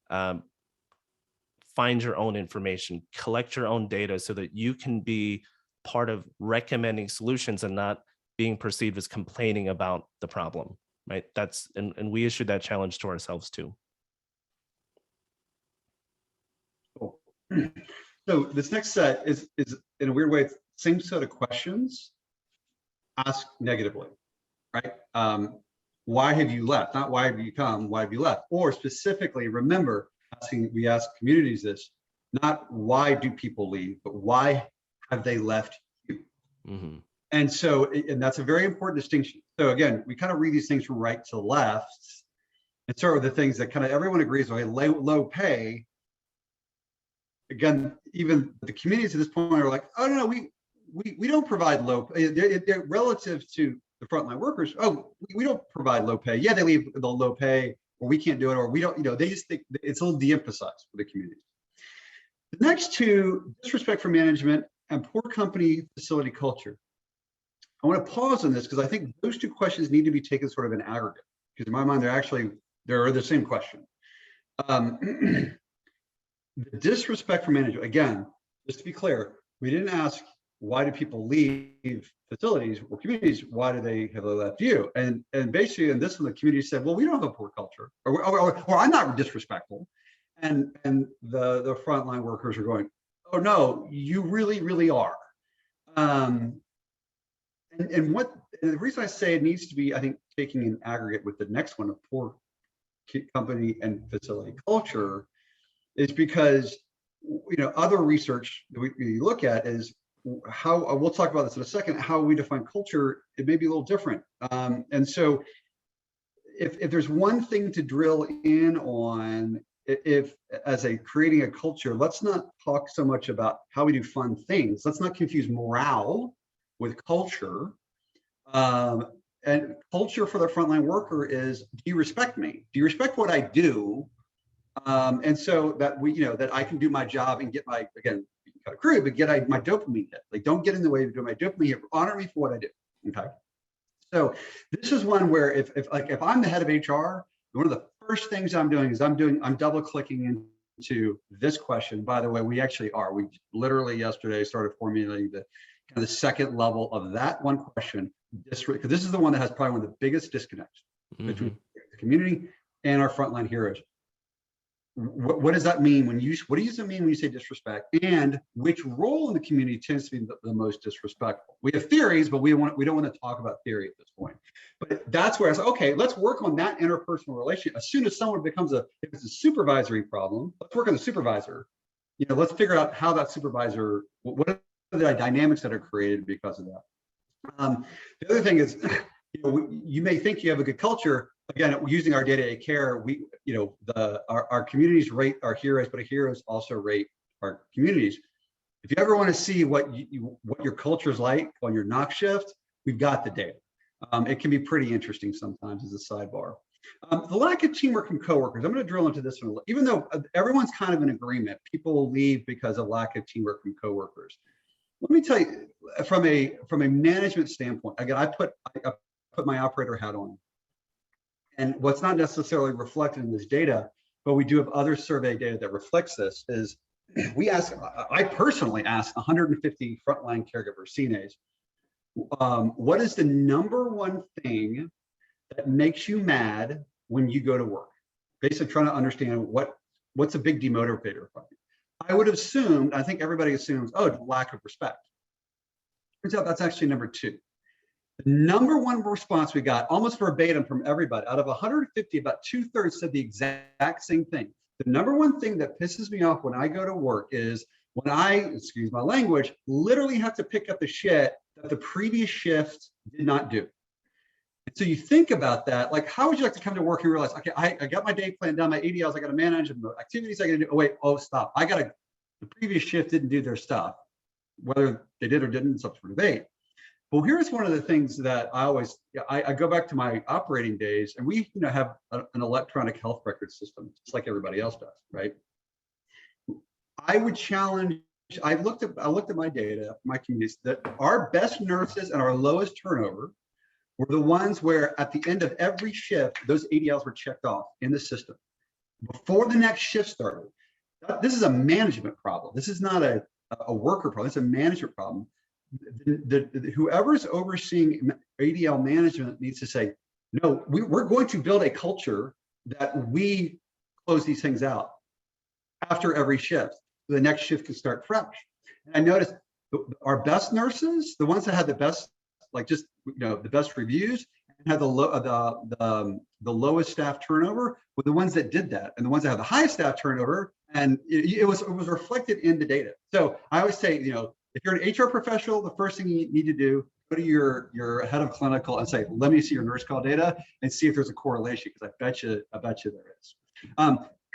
Speaker 3: find your own information, collect your own data so that you can be part of recommending solutions and not being perceived as complaining about the problem, right? And we issued that challenge to ourselves too.
Speaker 4: Cool. So this next set is in a weird way, same set of questions asked negatively, right? Why have you left? Not why have you come, why have you left? Or specifically, remember, we ask communities this, not why do people leave, but why have they left you?
Speaker 3: Mm-hmm.
Speaker 4: And so, and that's a very important distinction. So again, we kind of read these things from right to left and start with the things that kind of everyone agrees with, low pay. Again, even the communities at this point are like, oh no, we don't provide low pay. They're relative to the frontline workers. Oh, we don't provide low pay. Yeah, they leave the low pay, or we can't do it, or we don't, they just think it's a little de-emphasized for the communities. The next two, disrespect for management and poor company facility culture. I want to pause on this because I think those two questions need to be taken sort of in aggregate, because in my mind, they're the same question. The disrespect for management, again, just to be clear, we didn't ask why do people leave facilities or communities, why do they have left you? And basically in this one, the community said, well, we don't have a poor culture, or I'm not disrespectful. And the frontline workers are going, oh no, you really, really are. And the reason I say it needs to be, I think, taking an aggregate with the next one of poor company and facility culture is because, other research that we look at is how, we'll talk about this in a second, how we define culture, it may be a little different. And so if there's one thing to drill in on, if as a creating a culture, let's not talk so much about how we do fun things. Let's not confuse morale with culture. And culture for the frontline worker is, do you respect me? Do you respect what I do? And so that that I can do my job and get my, again, kind of crude, but get my dopamine hit. Like, don't get in the way of doing my dopamine hit. Honor me for what I do. Okay. So this is one where if I'm the head of HR, one of the first things I'm doing is I'm double clicking into this question. By the way, we actually are. We literally yesterday started formulating the kind of the second level of that one question. Because this is the one that has probably one of the biggest disconnects between the community and our frontline heroes. What does that mean what does it mean when you say disrespect, and which role in the community tends to be the most disrespectful? We have theories, but we don't want to talk about theory at this point. But that's where I said, okay, let's work on that interpersonal relationship. As soon as someone becomes if it's a supervisory problem, let's work on the supervisor. Let's figure out how that supervisor, what are the dynamics that are created because of that. The other thing is, you may think you have a good culture. Again, using our data at KARE, our communities rate our heroes, but our heroes also rate our communities. If you ever want to see what your culture is like on your knock shift, we've got the data. It can be pretty interesting sometimes as a sidebar. The lack of teamwork from coworkers. I'm going to drill into this one. Even though everyone's kind of in agreement, people will leave because of lack of teamwork from coworkers. Let me tell you, from a management standpoint, again, I put my operator hat on. And what's not necessarily reflected in this data, but we do have other survey data that reflects this, is I personally asked 150 frontline caregivers, CNAs, what is the number one thing that makes you mad when you go to work? Basically trying to understand what's a big demotivator for you. I would have assumed, I think everybody assumes, lack of respect. Turns out that's actually number two. The number one response we got, almost verbatim from everybody, out of 150, about 2/3 said the exact same thing. The number one thing that pisses me off when I go to work is when I, excuse my language, literally have to pick up the shit that the previous shift did not do. And so you think about that, like, how would you like to come to work and realize, okay, I got my day plan done, my ADLs I got to manage, and the activities I got to do. Oh wait, stop. The previous shift didn't do their stuff. Whether they did or didn't, it's up for debate. Well, here's one of the things that I go back to my operating days, and we have an electronic health record system, just like everybody else does, right? I would challenge. I looked at my data, my communities, that our best nurses and our lowest turnover were the ones where at the end of every shift, those ADLs were checked off in the system before the next shift started. This is a management problem. This is not a worker problem. It's a management problem. Whoever's overseeing ADL management needs to say, no, we're going to build a culture that we close these things out after every shift. So the next shift can start fresh. And I noticed our best nurses, the ones that had the best, the best reviews and had the lowest staff turnover, were the ones that did that, and the ones that had the highest staff turnover. And it was reflected in the data. So I always say, if you're an HR professional, the first thing you need to do, go to your head of clinical and say, let me see your nurse call data and see if there's a correlation, because I bet you there is.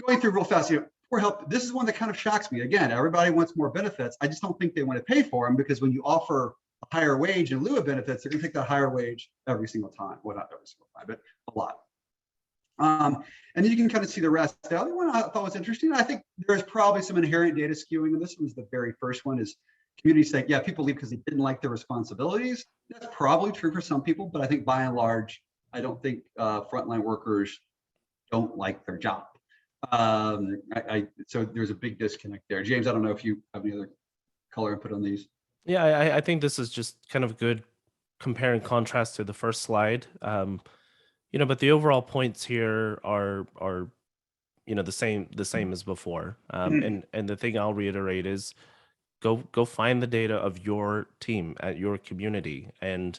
Speaker 4: Going through real fast, poor health. This is one that kind of shocks me. Again, everybody wants more benefits. I just don't think they want to pay for them, because when you offer a higher wage in lieu of benefits, they're going to take that higher wage every single time. Well, not every single time, but a lot. And then you can kind of see the rest. The other one I thought was interesting. I think there's probably some inherent data skewing, and this was the very first one, is communities saying, yeah, people leave because they didn't like their responsibilities. That's probably true for some people, but I think by and large, I don't think frontline workers don't like their job. So there's a big disconnect there. James, I don't know if you have any other color input on these.
Speaker 3: Yeah, I think this is just kind of good compare and contrast to the first slide. But the overall points here are the same as before. And the thing I'll reiterate is, go find the data of your team at your community. And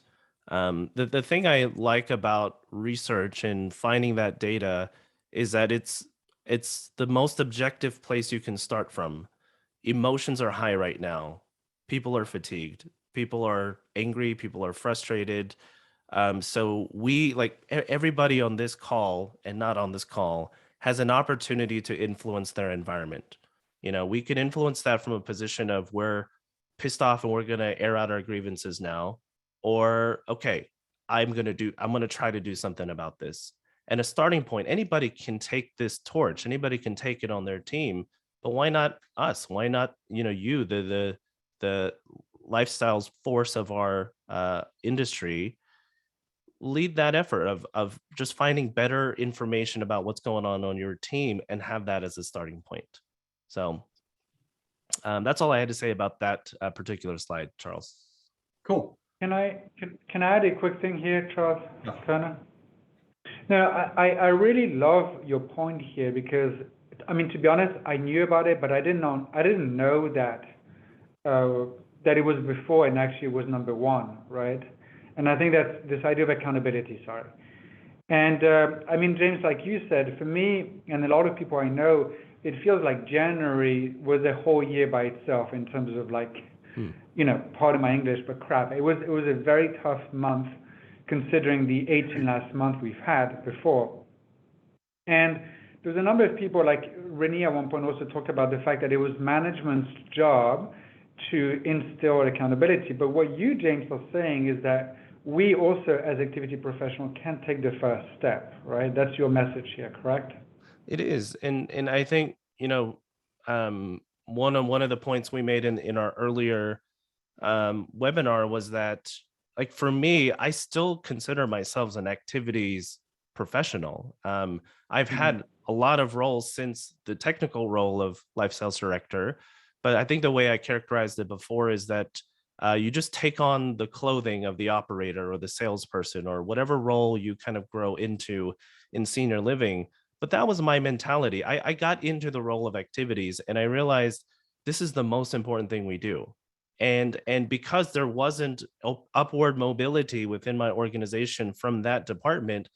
Speaker 3: the thing I like about research and finding that data is that it's the most objective place you can start from. Emotions are high right now. People are fatigued. People are angry. People are frustrated. So we, like everybody on this call and not on this call, has an opportunity to influence their environment. You know, we can influence that from a position of we're pissed off and we're going to air out our grievances now, or okay, I'm going to try to do something about this. And a starting point, anybody can take this torch, anybody can take it on their team, but why not us? Why not, you know, you, the lifestyles force of our industry, lead that effort of just finding better information about what's going on your team and have that as a starting point. So that's all I had to say about that particular slide, Charles.
Speaker 4: Cool.
Speaker 2: Can I add a quick thing here, Charles
Speaker 4: Yeah.
Speaker 2: Turner? No, I really love your point here because, I mean, to be honest, I knew about it, but I didn't know that that it was before and actually was number one, right? And I think that's this idea of accountability, sorry. And I mean, James, like you said, for me and a lot of people I know, it feels like January was a whole year by itself in terms of like, you know, pardon my English, but crap. It was a very tough month considering the 18 last month we've had before. And there's a number of people, like Renee at one point also talked about the fact that it was management's job to instill accountability. But what you, James, are saying is that we also, as activity professionals, can take the first step, right? That's your message here, correct?
Speaker 3: It is, and I think, you know, one of the points we made in our earlier webinar was that, like, for me, I still consider myself an activities professional. I've had a lot of roles since the technical role of life sales director, but I think the way I characterized it before is that you just take on the clothing of the operator or the salesperson or whatever role you kind of grow into in senior living. But that was my mentality. I got into the role of activities and I realized this is the most important thing we do. And because there wasn't upward mobility within my organization from that department,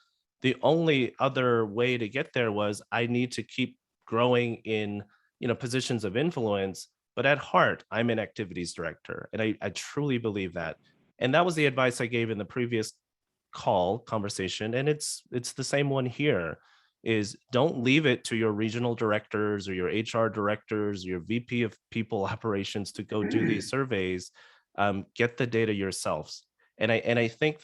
Speaker 3: the only other way to get there was I need to keep growing in, you know, positions of influence. But at heart, I'm an activities director, and I truly believe that. And that was the advice I gave in the previous conversation, and it's the same one here. Is don't leave it to your regional directors or your HR directors, your VP of people operations to go do these surveys. Get the data yourselves. And I think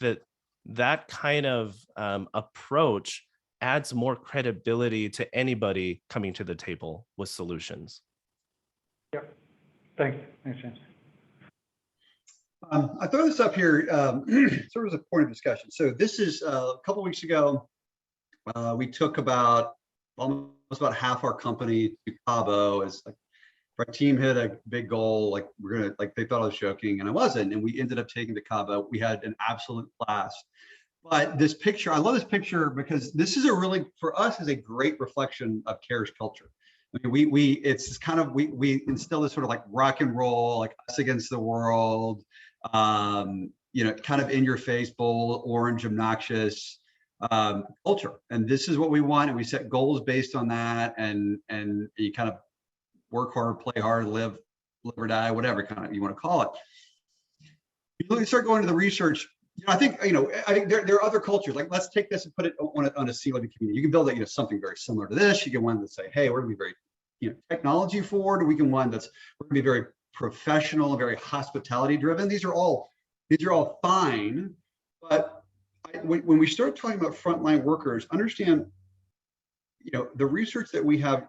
Speaker 3: that kind of approach adds more credibility to anybody coming to the table with solutions.
Speaker 2: Yep. Thanks, James.
Speaker 4: I throw this up here sort of as a point of discussion. So this is a couple of weeks ago. We took almost about half our company to Cabo. As like our team hit a big goal, like they thought I was joking, and I wasn't. And we ended up taking to Cabo. We had an absolute blast. But this picture, I love this picture because this is for us, is a great reflection of KARE's culture. I mean, it's kind of, we instill this sort of like rock and roll, like us against the world, you know, kind of in your face, bold, orange, obnoxious culture. And this is what we want. And we set goals based on that. And you kind of work hard, play hard, live or die, whatever kind of you want to call it. You start going to the research. You know, I think there are other cultures. Like, let's take this and put it on a C-level community. You can build something very similar to this. You can one that say, hey, we're going to be very technology forward. We can one that's we're going to be very professional and very hospitality driven. These are all fine. But when we start talking about frontline workers, understand, the research that we have,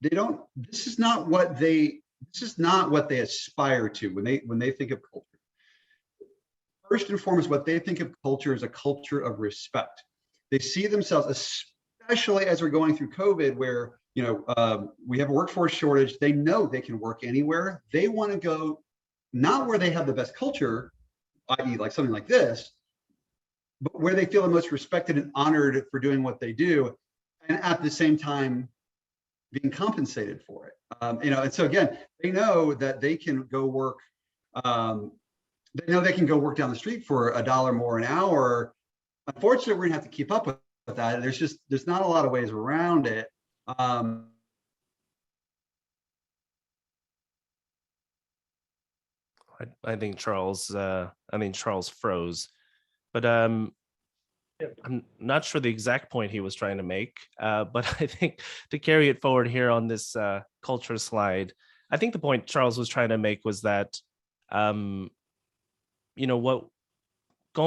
Speaker 4: this is not what they aspire to when they think of culture. First and foremost, what they think of culture is a culture of respect. They see themselves, especially as we're going through COVID, where we have a workforce shortage. They know they can work anywhere. They want to go not where they have the best culture, i.e., like something like this, but where they feel the most respected and honored for doing what they do, and at the same time being compensated for it. And so again, they know that they can go work. They know they can go work down the street for $1 more an hour. Unfortunately, we're gonna have to keep up with that. There's not a lot of ways around it.
Speaker 3: I think Charles froze, but
Speaker 2: Yep.
Speaker 3: I'm not sure the exact point he was trying to make, but I think to carry it forward here on this culture slide, I think the point Charles was trying to make was that, going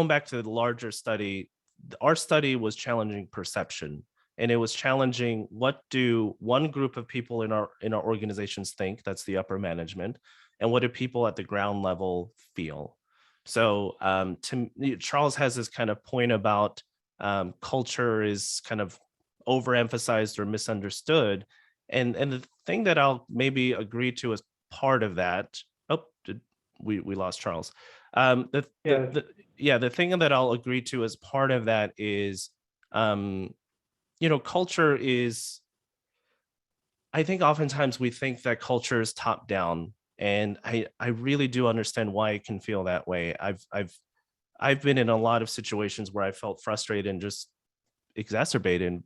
Speaker 3: back to the larger study, our study was challenging perception, and it was challenging what do one group of people in our organizations think, that's the upper management, and what do people at the ground level feel. So Charles has this kind of point about culture is kind of overemphasized or misunderstood. And the thing that I'll maybe agree to as part of that, we lost Charles. The thing that I'll agree to as part of that is, culture is, I think oftentimes we think that culture is top down. And I really do understand why it can feel that way. I've been in a lot of situations where I felt frustrated and just exasperated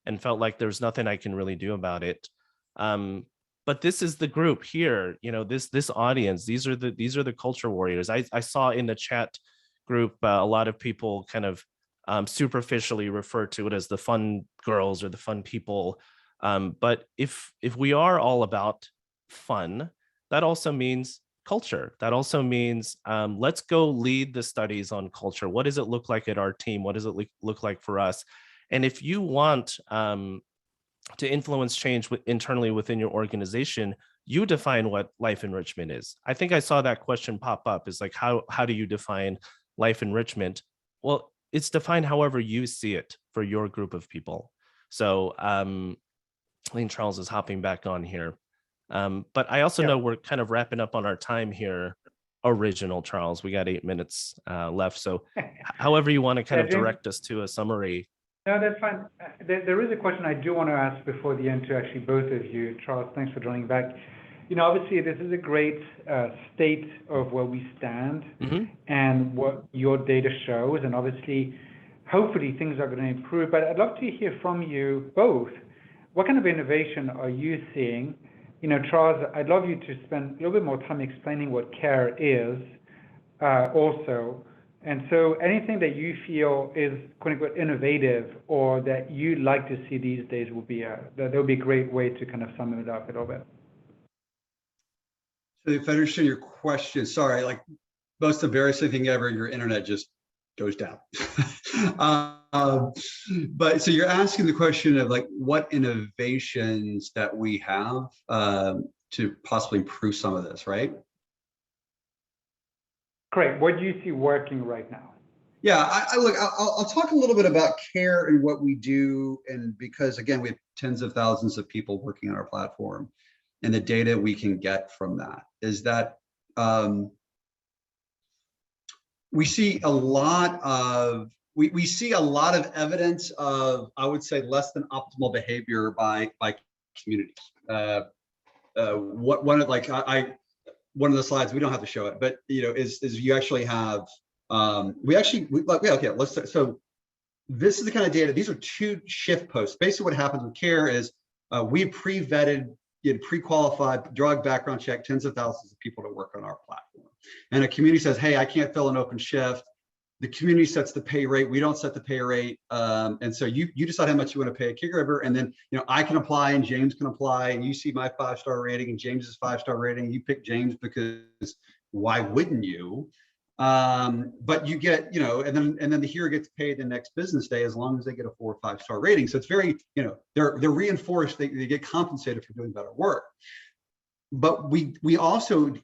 Speaker 3: and felt like there's nothing I can really do about it. But this is the group here, this audience, these are the culture warriors. I saw in the chat group a lot of people kind of superficially refer to it as the fun girls or the fun people. But if we are all about fun, that also means culture. That also means let's go lead the studies on culture. What does it look like at our team? What does it look like for us? And if you want to influence change internally within your organization, you define what life enrichment is. I think I saw that question pop up, is like, how do you define life enrichment? Well, it's defined however you see it for your group of people. So I think Charles is hopping back on here. But I also know we're kind of wrapping up on our time here. Original Charles, we got 8 minutes left. So however you want to kind of direct us to a summary.
Speaker 2: No, that's fine. There is a question I do want to ask before the end to actually both of you. Charles, thanks for joining back. Obviously this is a great state of where we stand and what your data shows. And obviously, hopefully things are going to improve. But I'd love to hear from you both. What kind of innovation are you seeing? Charles, I'd love you to spend a little bit more time explaining what KARE is also. And so anything that you feel is quote unquote innovative or that you'd like to see these days would be that would be a great way to kind of sum it up a little bit.
Speaker 4: So if I understand your question, sorry, like most embarrassing thing ever, your internet just goes down. But so you're asking the question of like what innovations that we have to possibly improve some of this, right?
Speaker 2: Great. What do you see working right now?
Speaker 4: Yeah, I'll talk a little bit about KARE and what we do, and because again, we have tens of thousands of people working on our platform, and the data we can get from that is that we see a lot of evidence of, I would say, less than optimal behavior by communities. One of the slides, we don't have to show it, but is you actually have so this is the kind of data. These are 2 shift posts. Basically, what happens with KARE is we pre-vetted, pre-qualified, drug background check tens of thousands of people to work on our platform, and a community says, "Hey, I can't fill an open shift." The community sets the pay rate. We don't set the pay rate, and so you decide how much you want to pay a caregiver, and then I can apply and James can apply, and you see my 5-star rating and James's 5-star rating. You pick James because why wouldn't you? But you get and then the hero gets paid the next business day as long as they get a 4 or 5-star rating. So it's very they're reinforced. They get compensated for doing better work. But we also do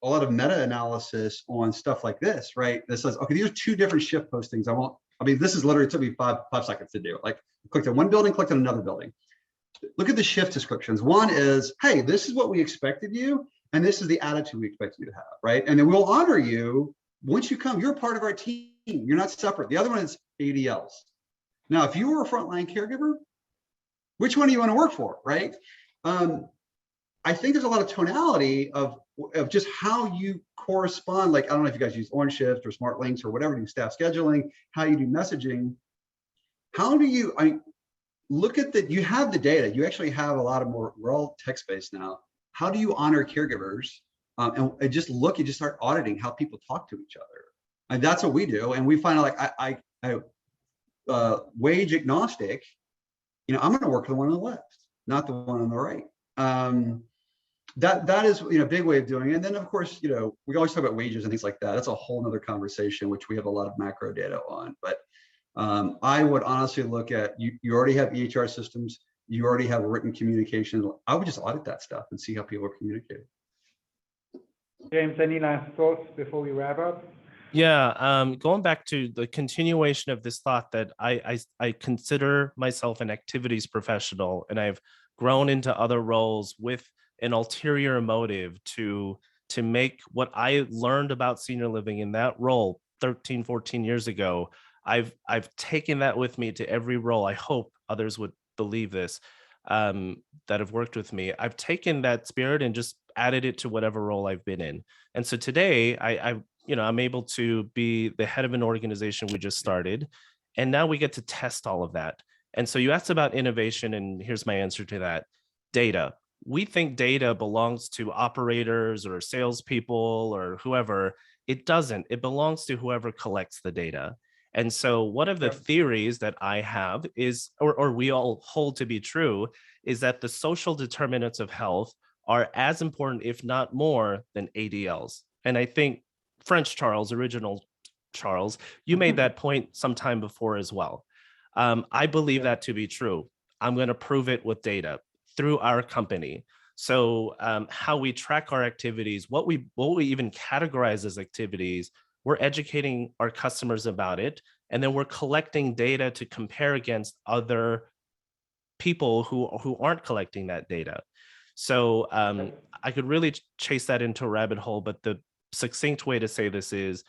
Speaker 4: a lot of meta-analysis on stuff like this, right? That says, okay, these are 2 different shift postings. This is literally, it took me five seconds to do. Like, clicked on one building, clicked on another building. Look at the shift descriptions. One is, hey, this is what we expected you, and this is the attitude we expect you to have, right? And then we'll honor you once you come. You're part of our team. You're not separate. The other one is ADLs. Now, if you were a frontline caregiver, which one do you want to work for, right? I think there's a lot of tonality of just how you correspond. Like, I don't know if you guys use Orange Shift or Smart Links or whatever, do staff scheduling, how you do messaging. How do you, look at that, you have the data, you actually have a lot of more, we're all text-based now. How do you honor caregivers? And just look, you just start auditing how people talk to each other. And that's what we do. And we find out, like, wage agnostic, I'm going to work for the one on the left, not the one on the right. That is, a big way of doing it. And then of course, we always talk about wages and things like that. That's a whole nother conversation, which we have a lot of macro data on. But I would honestly look at, you already have EHR systems, you already have written communication. I would just audit that stuff and see how people are communicating.
Speaker 2: James, any last thoughts before we wrap up?
Speaker 3: Yeah, going back to the continuation of this thought that I consider myself an activities professional, and I've grown into other roles with an ulterior motive to make what I learned about senior living in that role 13, 14 years ago. I've taken that with me to every role. I hope others would believe this, that have worked with me. I've taken that spirit and just added it to whatever role I've been in. And so today I'm able to be the head of an organization we just started, and now we get to test all of that. And so you asked about innovation, and here's my answer to that. Data. We think data belongs to operators or salespeople or whoever. It doesn't. It belongs to whoever collects the data. And so one of the theories that I have is, or we all hold to be true, is that the social determinants of health are as important, if not more, than ADLs. And I think French Charles, original Charles, you made that point sometime before as well. I believe that to be true. I'm going to prove it with data through our company. So how we track our activities, what we even categorize as activities, we're educating our customers about it. And then we're collecting data to compare against other people who aren't collecting that data. So I could really chase that into a rabbit hole, but the succinct way to say this is,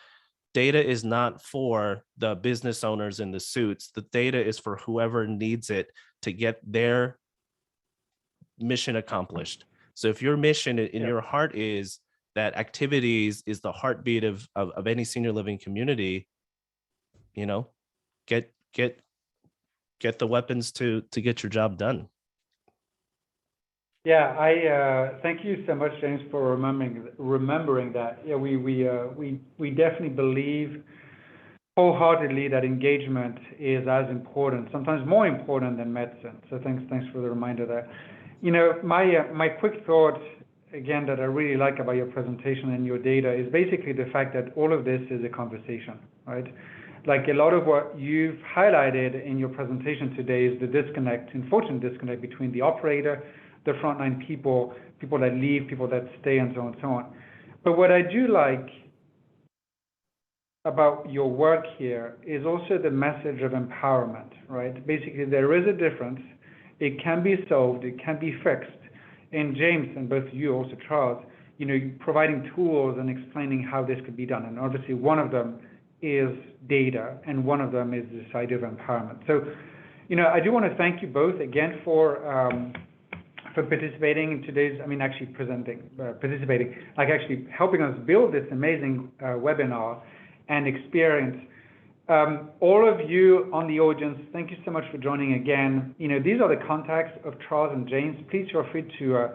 Speaker 3: data is not for the business owners in the suits. The data is for whoever needs it to get their mission accomplished. So if your mission in your heart is that activities is the heartbeat of any senior living community, get the weapons to get your job done.
Speaker 2: Yeah, I thank you so much, James, for remembering that. Yeah, we definitely believe wholeheartedly that engagement is as important, sometimes more important than medicine. So thanks for the reminder there. My quick thought, again, that I really like about your presentation and your data is basically the fact that all of this is a conversation, right? Like a lot of what you've highlighted in your presentation today is the disconnect, unfortunate disconnect between the operator, the frontline people that leave, people that stay, and so on and so on. But what I do like about your work here is also the message of empowerment, right? Basically, there is a difference. It can be solved, it can be fixed. And James, and both you, also Charles, providing tools and explaining how this could be done. And obviously one of them is data, and one of them is this idea of empowerment. So, I do want to thank you both again for participating in today's, participating, like actually helping us build this amazing webinar and experience. All of you on the audience, thank you so much for joining again. These are the contacts of Charles and James. Please feel free to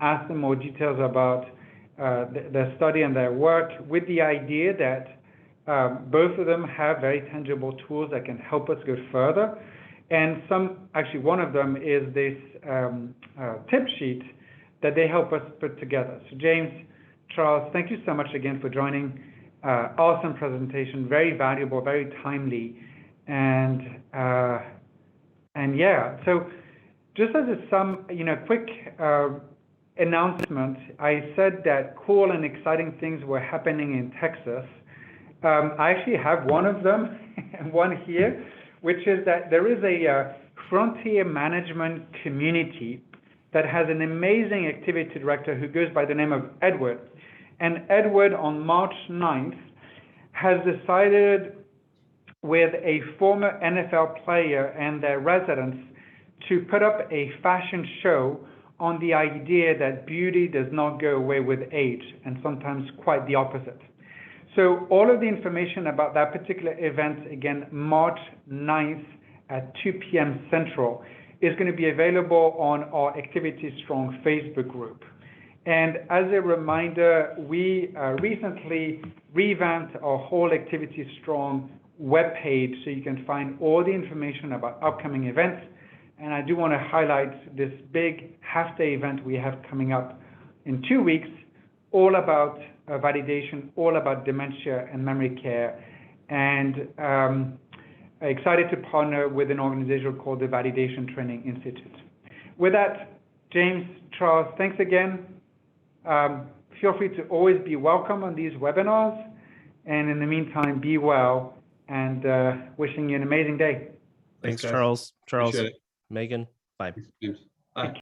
Speaker 2: ask them more details about their study and their work, with the idea that both of them have very tangible tools that can help us go further. And one of them is this tip sheet that they help us put together. So James, Charles, thank you so much again for joining. Awesome presentation, very valuable, very timely. And yeah, so just as a quick announcement, I said that cool and exciting things were happening in Texas. I actually have one of them, one here, which is that there is a frontier management community that has an amazing activity director who goes by the name of Edward. And Edward, on March 9th, has decided with a former NFL player and their residents to put up a fashion show on the idea that beauty does not go away with age, and sometimes quite the opposite. So all of the information about that particular event, again, March 9th at 2 p.m. Central, is going to be available on our Activity Strong Facebook group. And as a reminder, we recently revamped our whole Activity Strong webpage so you can find all the information about upcoming events. And I do want to highlight this big half-day event we have coming up in 2 weeks, all about validation, all about dementia and memory care, and excited to partner with an organization called the Validation Training Institute. With that, James, Charles, thanks again. Feel free to always be welcome on these webinars. And in the meantime, be well, and wishing you an amazing day.
Speaker 3: Thanks,
Speaker 4: guys.
Speaker 3: Charles.
Speaker 4: Appreciate it.
Speaker 3: Megan, bye.
Speaker 4: Thanks, James. Bye.